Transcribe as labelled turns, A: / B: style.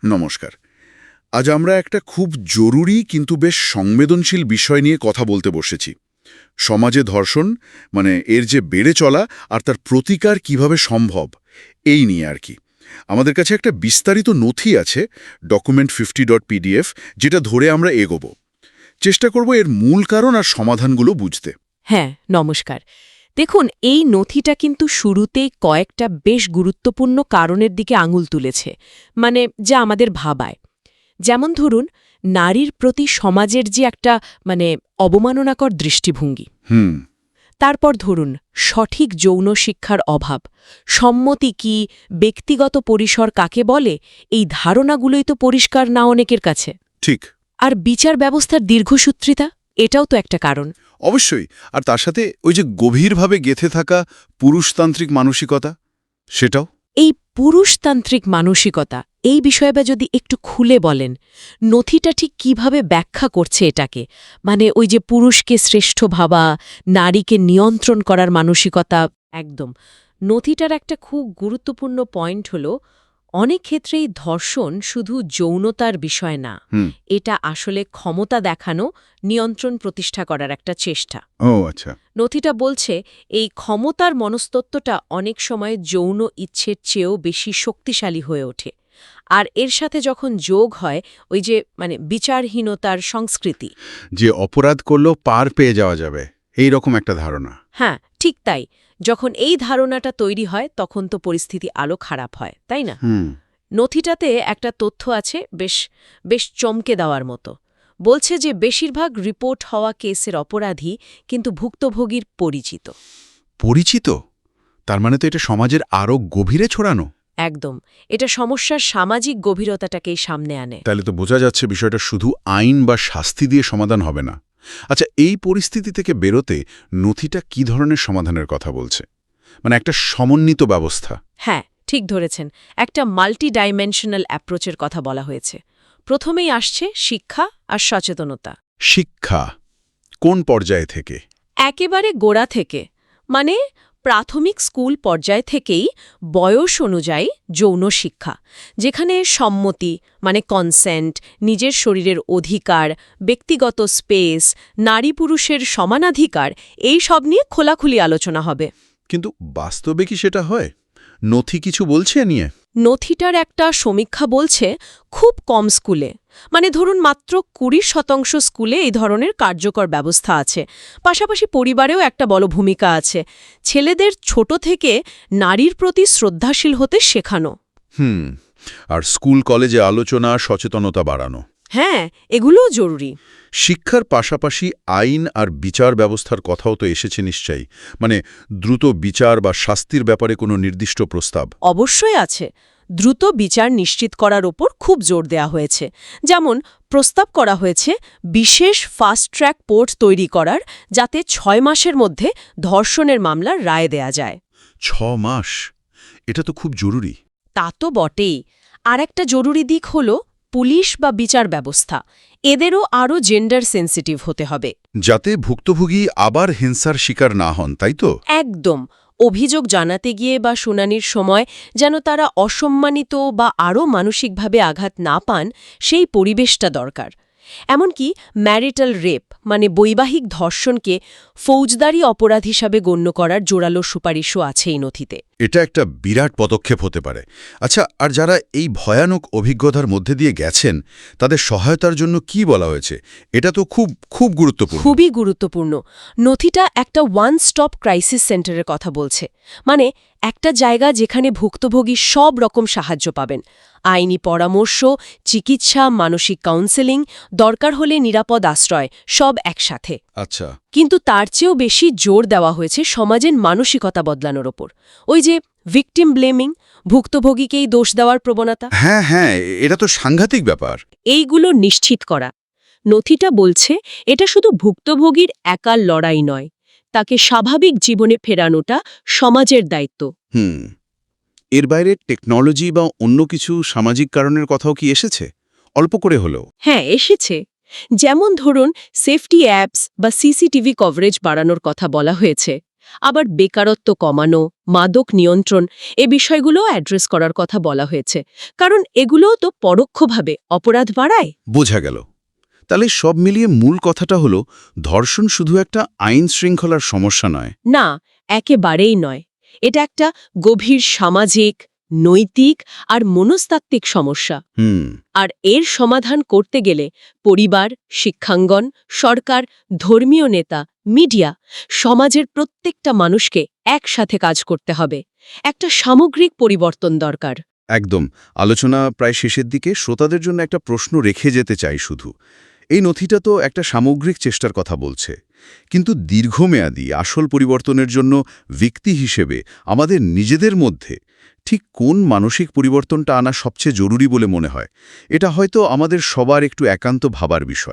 A: নমস্কার। আজ আমরা একটা খুব জরুরি কিন্তু বেশ সংবেদনশীল বিষয় নিয়ে কথা বলতে বসেছি। সমাজে ধর্ষণ এর যে বেড়ে চলা আর তার প্রতিকার কিভাবে সম্ভব, এই নিয়ে আর কি। আমাদের কাছে একটা বিস্তারিত নথি আছে, document50.pdf, যেটা ধরে আমরা এগোবো। চেষ্টা করব এর মূল কারণ আর সমাধানগুলো বুঝতে।
B: হ্যাঁ, নমস্কার। দেখুন, এই নথিটা কিন্তু শুরুতেই কয়েকটা বেশ গুরুত্বপূর্ণ কারণের দিকে আঙুল তুলেছে, যা আমাদের ভাবায়। যেমন ধরুন, নারীর প্রতি সমাজের যে একটা অবমাননাকর দৃষ্টিভঙ্গি। তারপর ধরুন, সঠিক যৌন শিক্ষার অভাব, সম্মতি কি, ব্যক্তিগত পরিসর কাকে বলে, এই ধারণাগুলোই তো পরিষ্কার না অনেকের কাছে।
A: ঠিক।
B: আর বিচার ব্যবস্থার দীর্ঘসূত্রিতা, এটাও তো একটা কারণ।
A: অবশ্যই। আর তার সাথে ওই যে গভীরভাবে গেঁথে থাকা পুরুষতান্ত্রিক মানসিকতা, সেটাও।
B: এই পুরুষতান্ত্রিক মানসিকতা, এই বিষয়ে যদি একটু খুলে বলেন, নথিটা ঠিক কিভাবে ব্যাখ্যা করছে এটাকে? ওই যে পুরুষকে শ্রেষ্ঠ ভাবা, নারীকে নিয়ন্ত্রণ করার মানসিকতা। একদম। নথিটার একটা খুব গুরুত্বপূর্ণ পয়েন্ট হলো, অনেক ক্ষেত্রেই ধর্ষণ শুধু যৌনতার বিষয় না, এটা আসলে ক্ষমতা দেখানো, নিয়ন্ত্রণ প্রতিষ্ঠা করার একটা চেষ্টা।
A: ও আচ্ছা।
B: নথিটা বলছে, এই ক্ষমতার মনস্তত্ত্বটা অনেক সময় যৌন ইচ্ছের চেয়েও বেশি শক্তিশালী হয়ে ওঠে। আর এর সাথে যখন যোগ হয় ওই যে বিচারহীনতার সংস্কৃতি,
A: যে অপরাধ করলেও পার পেয়ে যাওয়া যাবে, এই রকম একটা ধারণা।
B: হ্যাঁ, ঠিক তাই। যখন এই ধারণাটা তৈরি হয়, তখন তো পরিস্থিতি আরও খারাপ হয়, তাই না? নথিটাতে একটা তথ্য আছে বেশ চমকে দেওয়ার মতো। বলছে যে বেশিরভাগ রিপোর্ট হওয়া কেসের অপরাধী কিন্তু ভুক্তভোগীর পরিচিত।
A: পরিচিত? তার মানে তো এটা সমাজের আরও গভীরে ছড়ানো।
B: একদম। এটা সমস্যার সামাজিক গভীরতাটাকেই সামনে আনে।
A: তাহলে তো বোঝা যাচ্ছে বিষয়টা শুধু আইন বা শাস্তি দিয়ে সমাধান হবে না। আচ্ছা, এই পরিস্থিতি থেকে বেরোতে নথিটা কি ধরনের সমাধানের কথা বলছে? একটা সমন্বিত ব্যবস্থা।
B: হ্যাঁ, ঠিক ধরেছেন। একটা মাল্টি ডাইমেনশনাল অ্যাপ্রোচের কথা বলা হয়েছে। প্রথমেই আসছে শিক্ষা আর সচেতনতা।
A: শিক্ষা কোন পর্যায়ে থেকে?
B: একেবারে গোড়া থেকে, প্রাথমিক স্কুল পর্যায় থেকেই বয়স অনুযায়ী যৌন শিক্ষা, যেখানে সম্মতি কনসেন্ট, নিজের শরীরের অধিকার, ব্যক্তিগত স্পেস, নারী পুরুষের সমানাধিকার, এই সব নিয়ে খোলাখুলি আলোচনা হবে।
A: কিন্তু বাস্তবে কি সেটা হয়? নথি কিছু বলছে নিয়ে?
B: নথিটার একটা সমীক্ষা বলছে, খুব কম স্কুলে, ধরুন মাত্র 20% স্কুলে এই ধরনের কার্যকর ব্যবস্থা আছে। পাশাপাশি পরিবারেও একটা বড় ভূমিকা আছে। ছেলেদের ছোট থেকে নারীর প্রতি শ্রদ্ধাশীল হতে শেখানো।
A: আর স্কুল কলেজে আলোচনা, সচেতনতা বাড়ানো।
B: হ্যাঁ, এগুলোও জরুরি।
A: শিক্ষার পাশাপাশি আইন আর বিচার ব্যবস্থার কথাও তো এসেছে নিশ্চয়ই। দ্রুত বিচার বা শাস্তির ব্যাপারে কোনো নির্দিষ্ট প্রস্তাব?
B: অবশ্যই আছে। দ্রুত বিচার নিশ্চিত করার ওপর খুব জোর দেয়া হয়েছে। যেমন প্রস্তাব করা হয়েছে বিশেষ ফাস্ট ট্র্যাক কোর্ট তৈরি করার, যাতে 6 মাসের মধ্যে ধর্ষণের মামলার রায় দেয়া যায়।
A: 6 মাস? এটা তো খুব জরুরি।
B: তা তো বটেই। আর একটা জরুরি দিক হল পুলিশ বা বিচার ব্যবস্থা, এদেরও আরও জেন্ডার সেন্সিটিভ হতে হবে,
A: যাতে ভুক্তভোগী আবার হিংসার শিকার না হন, তাই তো?
B: একদম। অভিযোগ জানাতে গিয়ে বা শুনানির সময় যেন তারা অসম্মানিত বা আরও মানসিকভাবে আঘাত না পান, সেই পরিবেশটা দরকার। এমনকি ম্যারিটাল রেপ বৈবাহিক ধর্ষণকে ফৌজদারি অপরাধ হিসাবে গণ্য করার জোরালো সুপারিশও আছে এই নথিতে।
A: এটা একটা বিরাট পদক্ষেপ হতে পারে। আচ্ছা, আর যারা এই ভয়ানক অভিজ্ঞতার মধ্যে দিয়ে গেছেন, তাদের সহায়তার জন্য কি বলা হয়েছে? এটা তো খুব খুব গুরুত্বপূর্ণ।
B: খুবই গুরুত্বপূর্ণ। নথিটা একটা ওয়ান স্টপ ক্রাইসিস সেন্টারের কথা বলছে। একটা জায়গা যেখানে ভুক্তভোগী সব রকম সাহায্য পাবেন, আইনি পরামর্শ, চিকিৎসা, মানসিক কাউন্সেলিং, দরকার হলে নিরাপদ আশ্রয়, সব একসাথে।
A: আচ্ছা।
B: কিন্তু তার চেয়েও বেশি জোর দেওয়া হয়েছে সমাজের মানসিকতা বদলানোর ওপর। ওই যে ভিকটিম ব্লেমিং, ভুক্তভোগীকেই দোষ দেওয়ার প্রবণতা।
A: হ্যাঁ, এটা তো সাংঘাতিক ব্যাপার।
B: এইগুলো নিশ্চিত করা। নথিটা বলছে, এটা শুধু ভুক্তভোগীর একার লড়াই নয়, তাকে স্বাভাবিক জীবনে ফেরানোটা সমাজের দায়িত্ব।
A: এর বাইরে টেকনোলজি বা অন্য কিছু সামাজিক কারণের কথাও কি এসেছে? অল্প করে হলেও।
B: হ্যাঁ, এসেছে। যেমন ধরুন, সেফটি অ্যাপস বা সিসিটিভি কভারেজ বাড়ানোর কথা বলা হয়েছে।
C: আবার বেকারত্ব কমানো, মাদক নিয়ন্ত্রণ এ বিষয়গুলোও অ্যাড্রেস করার কথা বলা হয়েছে, কারণ এগুলোও তো পরোক্ষভাবে অপরাধ বাড়ায়।
D: বোঝা গেল। তাহলে সব মিলিয়ে মূল কথাটা হলো ধর্ষণ শুধু একটা আইন শৃঙ্খলার সমস্যা নয়।
C: না, একেবারেই নয়। এটা একটা গভীর সামাজিক, নৈতিক আর মনস্তাত্ত্বিক সমস্যা। আর এর সমাধান করতে গেলে পরিবার, শিক্ষাঙ্গন, সরকার, ধর্মীয় নেতা, মিডিয়া, সমাজের প্রত্যেকটা মানুষকে একসাথে কাজ করতে হবে। একটা সামগ্রিক পরিবর্তন দরকার।
D: একদম। আলোচনা প্রায় শেষের দিকে, শ্রোতাদের জন্য একটা প্রশ্ন রেখে যেতে চাই শুধু। এই নথিটা তো একটা সামগ্রিক চেষ্টার কথা বলছে, কিন্তু দীর্ঘমেয়াদী আসল পরিবর্তনের জন্য ব্যক্তি হিসেবে আমাদের নিজেদের মধ্যে ঠিক কোন মানসিক পরিবর্তনটা আনা সবচেয়ে জরুরি বলে মনে হয়? এটা হয়তো আমাদের সবার একটু একান্ত ভাবার বিষয়।